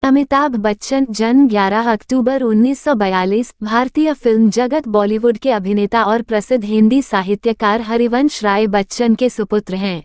अमिताभ बच्चन जन्म 11 अक्टूबर 1942, भारतीय फिल्म जगत बॉलीवुड के अभिनेता और प्रसिद्ध हिंदी साहित्यकार हरिवंश राय बच्चन के सुपुत्र हैं।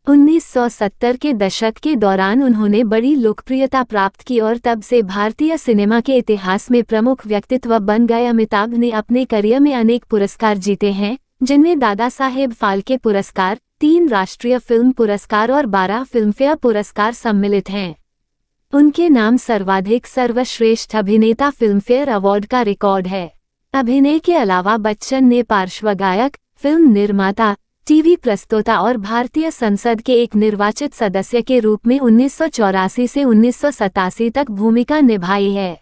1970 के दशक के दौरान उन्होंने बड़ी लोकप्रियता प्राप्त की और तब से भारतीय सिनेमा के इतिहास में प्रमुख व्यक्तित्व बन गए। अमिताभ ने अपने करियर में अनेक पुरस्कार जीते हैं, जिनमें दादा साहेब फाल्के पुरस्कार, 3 राष्ट्रीय फिल्म पुरस्कार और 12 फिल्मफेयर पुरस्कार सम्मिलित हैं। उनके नाम सर्वाधिक सर्वश्रेष्ठ अभिनेता फिल्मफेयर अवार्ड का रिकॉर्ड है। अभिनय के अलावा बच्चन ने पार्श्व गायक, फिल्म निर्माता, टीवी प्रस्तोता और भारतीय संसद के एक निर्वाचित सदस्य के रूप में 1984 से 1987 तक भूमिका निभाई है।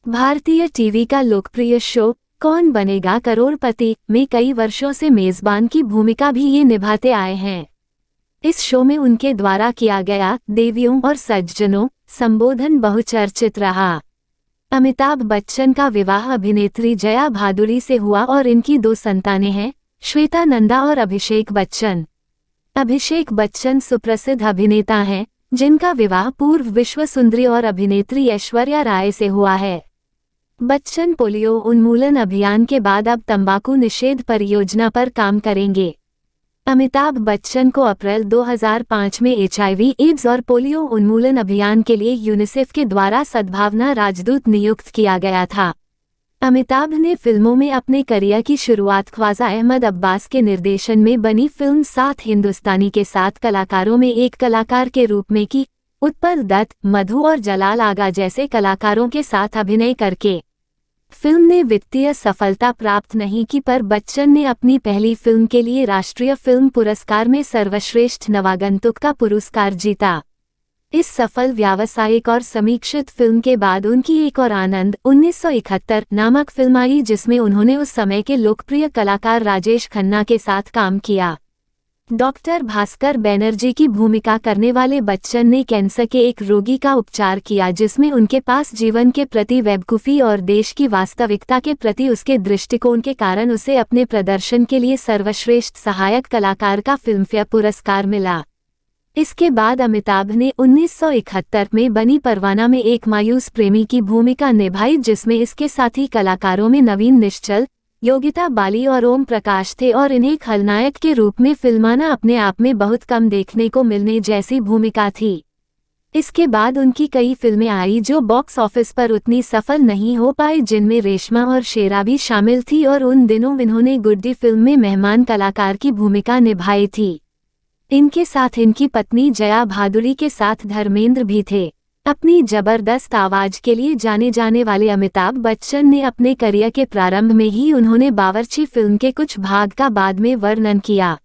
भारतीय टीवी का लोकप्रिय शो कौन बनेगा करोड़पति में कई वर्षों से मेजबान की भूमिका भी ये निभाते आए हैं। इस शो में उनके द्वारा किया गया देवियों और सज्जनों संबोधन बहुचर्चित रहा। अमिताभ बच्चन का विवाह अभिनेत्री जया भादुरी से हुआ और इनकी 2 संतानें हैं, श्वेता नंदा और अभिषेक बच्चन। अभिषेक बच्चन सुप्रसिद्ध अभिनेता हैं, जिनका विवाह पूर्व विश्व सुंदरी और अभिनेत्री ऐश्वर्या राय से हुआ है। बच्चन पोलियो उन्मूलन अभियान के बाद अब तंबाकू निषेध परियोजना पर काम करेंगे। अमिताभ बच्चन को अप्रैल 2005 में HIV, एड्स और पोलियो उन्मूलन अभियान के लिए यूनिसेफ के द्वारा सद्भावना राजदूत नियुक्त किया गया था। अमिताभ ने फिल्मों में अपने करियर की शुरुआत ख्वाजा अहमद अब्बास के निर्देशन में बनी फिल्म सात हिंदुस्तानी के 7 कलाकारों में एक कलाकार के रूप में की। उत्पल दत्त, मधु और जलाल आगा जैसे कलाकारों के साथ अभिनय करके फिल्म ने वित्तीय सफलता प्राप्त नहीं की, पर बच्चन ने अपनी पहली फिल्म के लिए राष्ट्रीय फिल्म पुरस्कार में सर्वश्रेष्ठ नवागंतुक का पुरस्कार जीता। इस सफल व्यावसायिक और समीक्षित फिल्म के बाद उनकी एक और आनंद 1971 नामक फिल्म आई, जिसमें उन्होंने उस समय के लोकप्रिय कलाकार राजेश खन्ना के साथ काम किया। डॉक्टर भास्कर बैनर्जी की भूमिका करने वाले बच्चन ने कैंसर के एक रोगी का उपचार किया, जिसमें उनके पास जीवन के प्रति बेवकूफ़ी और देश की वास्तविकता के प्रति उसके दृष्टिकोण के कारण उसे अपने प्रदर्शन के लिए सर्वश्रेष्ठ सहायक कलाकार का फिल्मफेयर पुरस्कार मिला। इसके बाद अमिताभ ने 1971 में बनी परवाना में एक मायूस प्रेमी की भूमिका निभाई, जिसमें इसके साथी कलाकारों में नवीन निश्चल, योगिता बाली और ओम प्रकाश थे और इन्हें खलनायक के रूप में फिल्माना अपने आप में बहुत कम देखने को मिलने जैसी भूमिका थी। इसके बाद उनकी कई फिल्में आई जो बॉक्स ऑफिस पर उतनी सफल नहीं हो पाई, जिनमें रेशमा और शेरा भी शामिल थी और उन दिनों इन्होंने गुड्डी फिल्म में मेहमान कलाकार की भूमिका निभाई थी। इनके साथ इनकी पत्नी जया भादुरी के साथ धर्मेंद्र भी थे। अपनी जबरदस्त आवाज के लिए जाने जाने वाले अमिताभ बच्चन ने अपने करियर के प्रारंभ में ही उन्होंने बावर्ची फिल्म के कुछ भाग का बाद में वर्णन किया।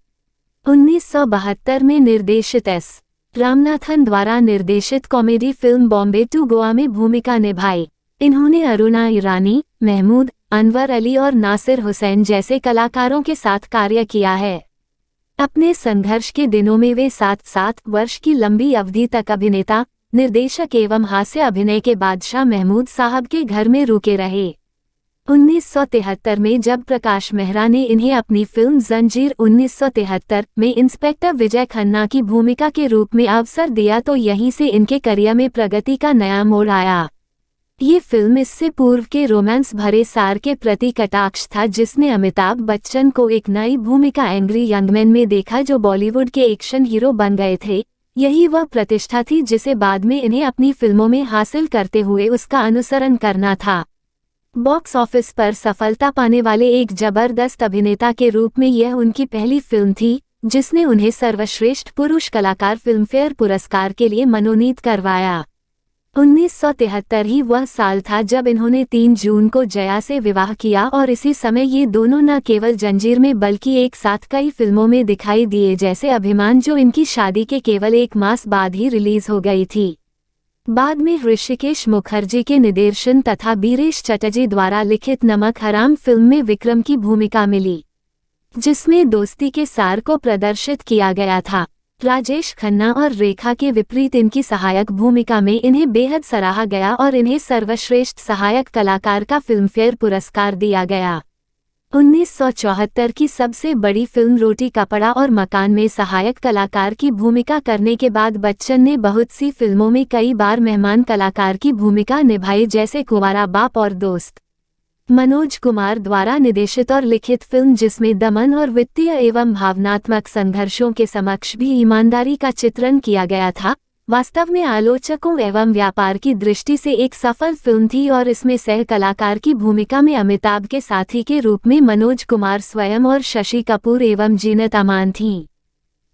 1972 में निर्देशित एस. रामनाथन द्वारा निर्देशित comedy film Bombay to Goa में भूमिका निभाई। इन्होंने अरुणा ईरानी, महमूद, अनवर अली और नासिर हुसैन जैसे कलाकारों के साथ कार्य किया है। अपने संघर्ष के दिनों में वे 7 वर्ष की लंबी अवधि तक अभिनेता, निर्देशक एवं हास्य अभिनय के बादशाह महमूद साहब के घर में रुके रहे। 1973 में जब प्रकाश मेहरा ने इन्हें अपनी फिल्म जंजीर 1973 में इंस्पेक्टर विजय खन्ना की भूमिका के रूप में अवसर दिया, तो यहीं से इनके करियर में प्रगति का नया मोड़ आया। ये फिल्म इससे पूर्व के रोमांस भरे सार के प्रति कटाक्ष था, जिसने अमिताभ बच्चन को एक नई भूमिका एंग्री यंगमैन में देखा, जो बॉलीवुड के एक्शन हीरो बन गए थे। यही वह प्रतिष्ठा थी जिसे बाद में इन्हें अपनी फिल्मों में हासिल करते हुए उसका अनुसरण करना था। बॉक्स ऑफिस पर सफलता पाने वाले एक जबरदस्त अभिनेता के रूप में यह उनकी पहली फिल्म थी, जिसने उन्हें सर्वश्रेष्ठ पुरुष कलाकार फिल्मफेयर पुरस्कार के लिए मनोनीत करवाया। 1973 ही वह साल था जब इन्होंने 3 जून को जया से विवाह किया और इसी समय ये दोनों न केवल जंजीर में बल्कि एक साथ कई फिल्मों में दिखाई दिए, जैसे अभिमान, जो इनकी शादी के केवल 1 मास बाद ही रिलीज हो गई थी। बाद में ऋषिकेश मुखर्जी के निर्देशन तथा बीरेश चटर्जी द्वारा लिखित नमक हराम फिल्म में विक्रम की भूमिका मिली, जिसमें दोस्ती के सार को प्रदर्शित किया गया था। राजेश खन्ना और रेखा के विपरीत इनकी सहायक भूमिका में इन्हें बेहद सराहा गया और इन्हें सर्वश्रेष्ठ सहायक कलाकार का फिल्मफेयर पुरस्कार दिया गया। 1974 की सबसे बड़ी फिल्म रोटी कपड़ा और मकान में सहायक कलाकार की भूमिका करने के बाद बच्चन ने बहुत सी फिल्मों में कई बार मेहमान कलाकार की भूमिका निभाई, जैसे कुंवारा बाप और दोस्त, मनोज कुमार द्वारा निर्देशित और लिखित फिल्म जिसमें दमन और वित्तीय एवं भावनात्मक संघर्षों के समक्ष भी ईमानदारी का चित्रण किया गया था, वास्तव में आलोचकों एवं व्यापार की दृष्टि से एक सफल फिल्म थी और इसमें सह कलाकार की भूमिका में अमिताभ के साथी के रूप में मनोज कुमार स्वयं और शशि कपूर एवं जीनत अमान थीं।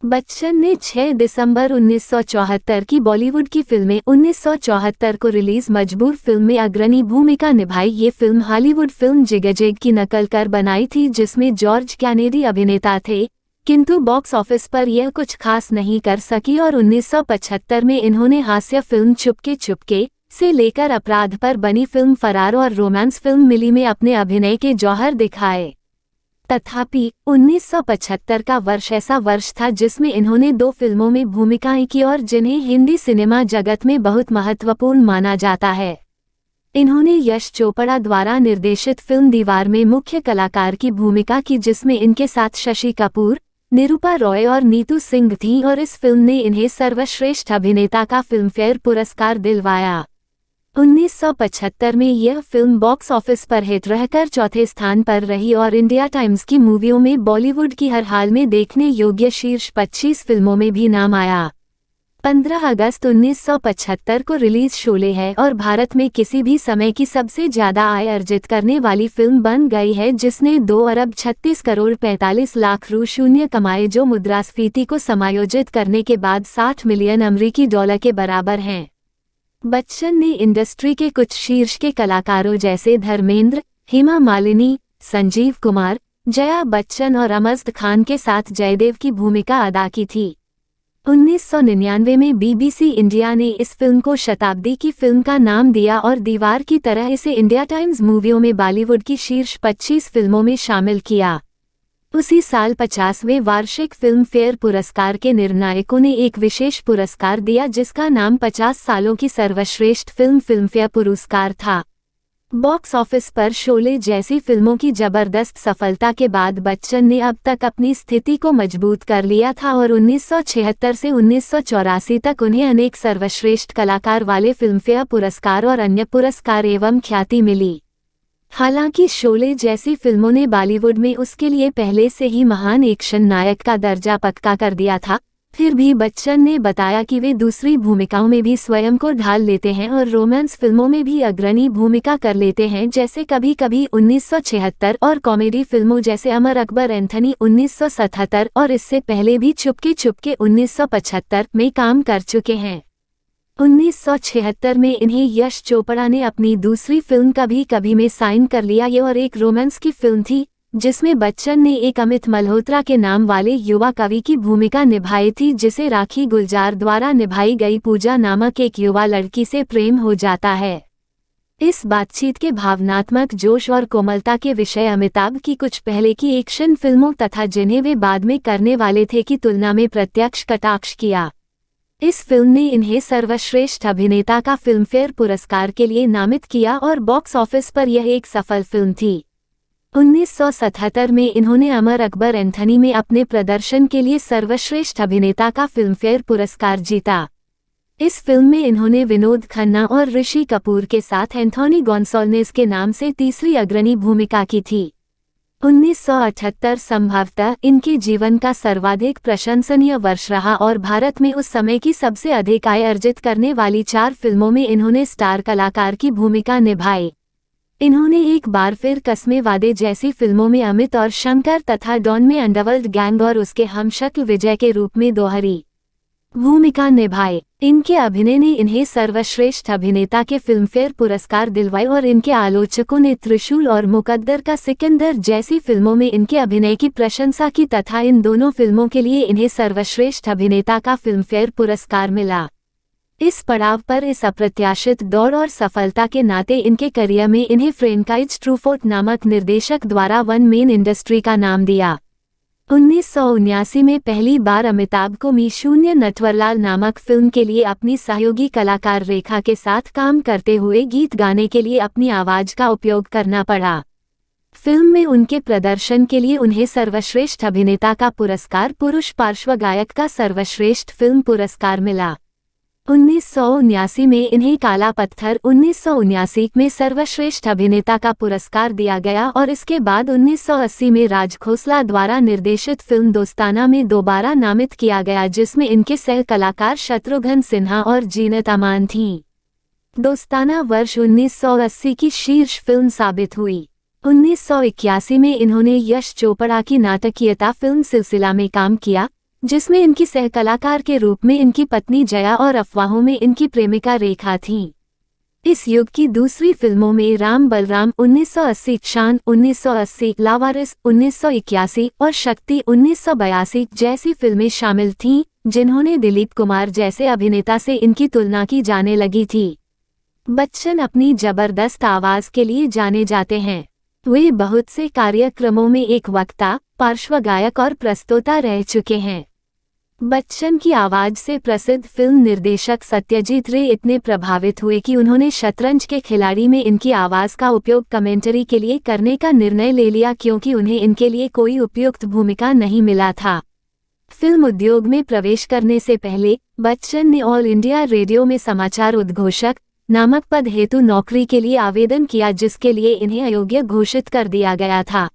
बच्चन ने 6 दिसंबर 1974 की बॉलीवुड की फिल्में 1974 को रिलीज मजबूर फिल्म में अग्रणी भूमिका निभाई। ये फिल्म हॉलीवुड फिल्म जिगजैग की नकल कर बनाई थी जिसमें जॉर्ज कैनेडी अभिनेता थे, किंतु बॉक्स ऑफिस पर यह कुछ खास नहीं कर सकी और 1975 में इन्होंने हास्य फिल्म चुपके चुपके से लेकर अपराध पर बनी फिल्म फरार और रोमांस फिल्म मिली में अपने अभिनय के जौहर दिखाए। तथापि 1975 का वर्ष ऐसा वर्ष था जिसमें इन्होंने 2 फिल्मों में भूमिकाएं की और जिन्हें हिंदी सिनेमा जगत में बहुत महत्वपूर्ण माना जाता है। इन्होंने यश चोपड़ा द्वारा निर्देशित फिल्म दीवार में मुख्य कलाकार की भूमिका की जिसमें इनके साथ शशि कपूर, निरूपा रॉय और नीतू सिंह थीं और इस फिल्म ने इन्हें सर्वश्रेष्ठ अभिनेता का फिल्मफेयर पुरस्कार दिलवाया। 1975 में यह फिल्म बॉक्स ऑफिस पर हिट रहकर चौथे स्थान पर रही और इंडिया टाइम्स की मूवियों में बॉलीवुड की हर हाल में देखने योग्य शीर्ष 25 फिल्मों में भी नाम आया। 15 अगस्त 1975 को रिलीज शोले है और भारत में किसी भी समय की सबसे ज्यादा आय अर्जित करने वाली फिल्म बन गई है, जिसने 2 अरब 36 करोड़ 45 लाख रु शून्य कमाए, जो मुद्रास्फीति को समायोजित करने के बाद 60 मिलियन अमेरिकी डॉलर के बराबर हैं। बच्चन ने इंडस्ट्री के कुछ शीर्ष के कलाकारों जैसे धर्मेंद्र, हेमा मालिनी, संजीव कुमार, जया बच्चन और अमजद खान के साथ जयदेव की भूमिका अदा की थी। 1999 में बीबीसी इंडिया ने इस फिल्म को शताब्दी की फिल्म का नाम दिया और दीवार की तरह इसे इंडिया टाइम्स मूवियों में बॉलीवुड की शीर्ष 25 फिल्मों में शामिल किया। उसी साल 50वें वार्षिक फिल्म फेयर पुरस्कार के निर्णायकों ने एक विशेष पुरस्कार दिया जिसका नाम 50 सालों की सर्वश्रेष्ठ फिल्म फिल्मफेयर पुरस्कार था। बॉक्स ऑफिस पर शोले जैसी फिल्मों की जबरदस्त सफलता के बाद बच्चन ने अब तक अपनी स्थिति को मजबूत कर लिया था और 1976 से 1984 तक उन्हें अनेक सर्वश्रेष्ठ कलाकार वाले फिल्मफेयर पुरस्कार और अन्य पुरस्कार एवं ख्याति मिली। हालांकि शोले जैसी फिल्मों ने बॉलीवुड में उसके लिए पहले से ही महान एक्शन नायक का दर्जा पक्का कर दिया था, फिर भी बच्चन ने बताया कि वे दूसरी भूमिकाओं में भी स्वयं को ढाल लेते हैं और रोमांस फिल्मों में भी अग्रणी भूमिका कर लेते हैं, जैसे कभी कभी 1976 और कॉमेडी फिल्मों जैसे अमर अकबर एंथनी 1977 और इससे पहले भी चुपके चुपके 1975 में काम कर चुके हैं। 1976 में इन्हें यश चोपड़ा ने अपनी दूसरी फिल्म कभी कभी में साइन कर लिया। ये और एक रोमांस की फिल्म थी जिसमें बच्चन ने एक अमित मल्होत्रा के नाम वाले युवा कवि की भूमिका निभाई थी, जिसे राखी गुलजार द्वारा निभाई गई पूजा नामक एक युवा लड़की से प्रेम हो जाता है। इस बातचीत के भावनात्मक जोश और कोमलता के विषय अमिताभ की कुछ पहले की एक्शन फिल्मों तथा जिन्हें वे बाद में करने वाले थे की तुलना में प्रत्यक्ष कटाक्ष किया। इस फिल्म ने इन्हें सर्वश्रेष्ठ अभिनेता का फिल्मफेयर पुरस्कार के लिए नामित किया और बॉक्स ऑफिस पर यह एक सफल फिल्म थी। 1977 में इन्होंने अमर अकबर एंथनी में अपने प्रदर्शन के लिए सर्वश्रेष्ठ अभिनेता का फिल्मफेयर पुरस्कार जीता। इस फिल्म में इन्होंने विनोद खन्ना और ऋषि कपूर के साथ एंथोनी गोंसाल्वेस के नाम से तीसरी अग्रणी भूमिका की थी। 1978 संभवतः इनके जीवन का सर्वाधिक प्रशंसनीय वर्ष रहा और भारत में उस समय की सबसे अधिक आय अर्जित करने वाली 4 फिल्मों में इन्होंने स्टार कलाकार की भूमिका निभाई। इन्होंने एक बार फिर कस्मे वादे जैसी फिल्मों में अमित और शंकर तथा डॉन में अंडरवर्ल्ड गैंग और उसके हमशक्ल विजय के रूप में दोहरी भूमिका निभाए। इनके अभिनय ने इन्हें सर्वश्रेष्ठ अभिनेता के फिल्मफेयर पुरस्कार दिलवाए और इनके आलोचकों ने त्रिशूल और मुकद्दर का सिकंदर जैसी फिल्मों में इनके अभिनय की प्रशंसा की तथा इन दोनों फिल्मों के लिए इन्हें सर्वश्रेष्ठ अभिनेता का फिल्मफेयर पुरस्कार मिला। इस पड़ाव पर इस अप्रत्याशित दौड़ और सफलता के नाते इनके करियर में इन्हें फ्रेंकाइज ट्रूफोर्ट नामक निर्देशक द्वारा वन मेन इंडस्ट्री का नाम दिया। 1979 में पहली बार अमिताभ को मी शून्य नटवरलाल नामक फिल्म के लिए अपनी सहयोगी कलाकार रेखा के साथ काम करते हुए गीत गाने के लिए अपनी आवाज का उपयोग करना पड़ा। फिल्म में उनके प्रदर्शन के लिए उन्हें सर्वश्रेष्ठ अभिनेता का पुरस्कार, पुरुष पार्श्व गायक का सर्वश्रेष्ठ फिल्म पुरस्कार मिला। 1979 में इन्हें काला पत्थर, 1979 में सर्वश्रेष्ठ अभिनेता का पुरस्कार दिया गया और इसके बाद 1980 में राज खोसला द्वारा निर्देशित फिल्म दोस्ताना में दोबारा नामित किया गया, जिसमें इनके सह कलाकार शत्रुघ्न सिन्हा और जीनत अमान थीं। दोस्ताना वर्ष 1980 की शीर्ष फिल्म साबित हुई। 1981 में इन्होंने यश चोपड़ा की नाटकीयता फिल्म सिलसिला में काम किया, जिसमें इनकी सहकलाकार के रूप में इनकी पत्नी जया और अफवाहों में इनकी प्रेमिका रेखा थीं। इस युग की दूसरी फिल्मों में राम बलराम 1980, चांद 1980, लावारिस 1981 और शक्ति 1982 जैसी फिल्में शामिल थीं, जिन्होंने दिलीप कुमार जैसे अभिनेता से इनकी तुलना की जाने लगी थी। बच्चन अपनी जबरदस्त आवाज़ के लिए जाने जाते हैं। वे बहुत से कार्यक्रमों में एक वक्ता, पार्श्व गायक और प्रस्तोता रह चुके हैं। बच्चन की आवाज़ से प्रसिद्ध फिल्म निर्देशक सत्यजीत रे इतने प्रभावित हुए कि उन्होंने शतरंज के खिलाड़ी में इनकी आवाज़ का उपयोग कमेंटरी के लिए करने का निर्णय ले लिया, क्योंकि उन्हें इनके लिए कोई उपयुक्त भूमिका नहीं मिला था। फिल्म उद्योग में प्रवेश करने से पहले बच्चन ने ऑल इंडिया रेडियो में समाचार उद्घोषक नामक पद हेतु नौकरी के लिए आवेदन किया, जिसके लिए इन्हें अयोग्य घोषित कर दिया गया था।